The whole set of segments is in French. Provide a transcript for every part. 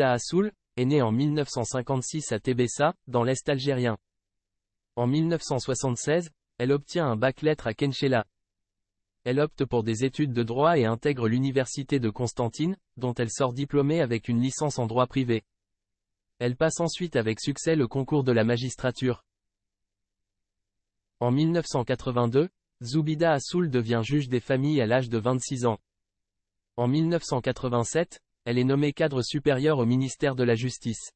Zoubida Assoul, est née en 1956 à Tébessa, dans l'Est algérien. En 1976, elle obtient un bac lettres à Kenchéla. Elle opte pour des études de droit et intègre l'université de Constantine, dont elle sort diplômée avec une licence en droit privé. Elle passe ensuite avec succès le concours de la magistrature. En 1982, Zoubida Assoul devient juge des familles à l'âge de 26 ans. En 1987, elle est nommée cadre supérieur au ministère de la Justice.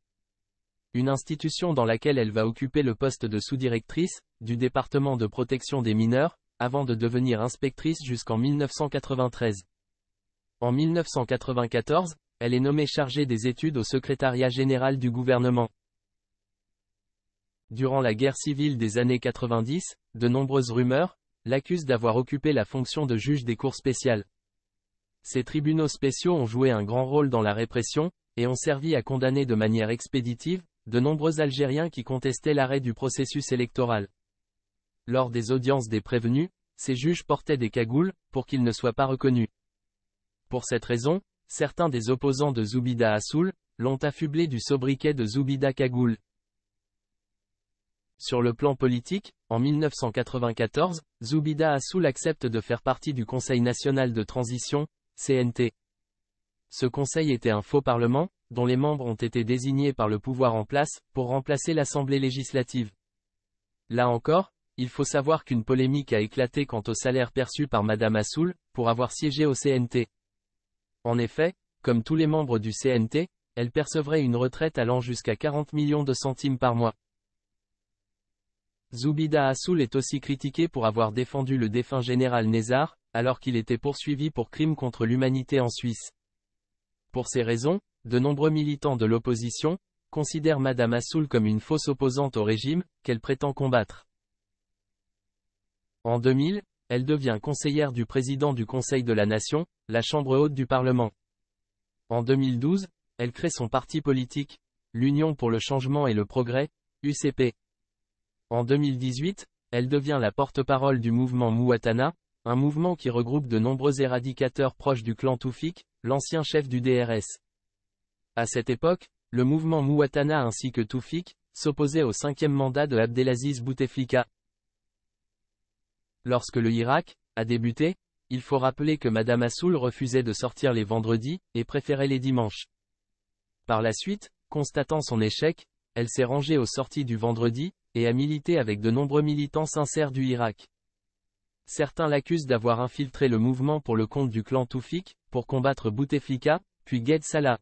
Une institution dans laquelle elle va occuper le poste de sous-directrice, du département de protection des mineurs, avant de devenir inspectrice jusqu'en 1993. En 1994, elle est nommée chargée des études au secrétariat général du gouvernement. Durant la guerre civile des années 90, de nombreuses rumeurs l'accusent d'avoir occupé la fonction de juge des cours spéciales. Ces tribunaux spéciaux ont joué un grand rôle dans la répression, et ont servi à condamner de manière expéditive de nombreux Algériens qui contestaient l'arrêt du processus électoral. Lors des audiences des prévenus, ces juges portaient des cagoules, pour qu'ils ne soient pas reconnus. Pour cette raison, certains des opposants de Zoubida Assoul l'ont affublé du sobriquet de Zoubida Cagoule. Sur le plan politique, en 1994, Zoubida Assoul accepte de faire partie du Conseil national de transition, CNT. Ce conseil était un faux parlement, dont les membres ont été désignés par le pouvoir en place, pour remplacer l'Assemblée législative. Là encore, il faut savoir qu'une polémique a éclaté quant au salaire perçu par Madame Assoul, pour avoir siégé au CNT. En effet, comme tous les membres du CNT, elle percevrait une retraite allant jusqu'à 40 millions de centimes par mois. Zoubida Assoul est aussi critiquée pour avoir défendu le défunt général Nézar, alors qu'il était poursuivi pour crimes contre l'humanité en Suisse. Pour ces raisons, de nombreux militants de l'opposition considèrent Madame Assoul comme une fausse opposante au régime, qu'elle prétend combattre. En 2000, elle devient conseillère du président du Conseil de la Nation, la chambre haute du Parlement. En 2012, elle crée son parti politique, l'Union pour le changement et le progrès, UCP. En 2018, elle devient la porte-parole du mouvement Mouatana, un mouvement qui regroupe de nombreux éradicateurs proches du clan Toufik, l'ancien chef du DRS. À cette époque, le mouvement Mouatana ainsi que Toufik s'opposaient au 5e mandat de Abdelaziz Bouteflika. Lorsque le Irak a débuté, il faut rappeler que Madame Assoul refusait de sortir les vendredis, et préférait les dimanches. Par la suite, constatant son échec, elle s'est rangée aux sorties du vendredi, et a milité avec de nombreux militants sincères du Irak. Certains l'accusent d'avoir infiltré le mouvement pour le compte du clan Toufik, pour combattre Bouteflika, puis Gued Salah.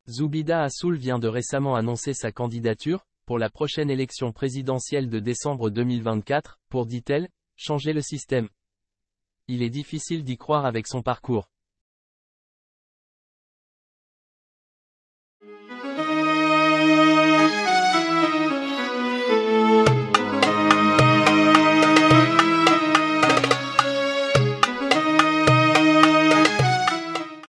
Zoubida Assoul vient de récemment annoncer sa candidature pour la prochaine élection présidentielle de décembre 2024, pour, dit-elle, changer le système. Il est difficile d'y croire avec son parcours.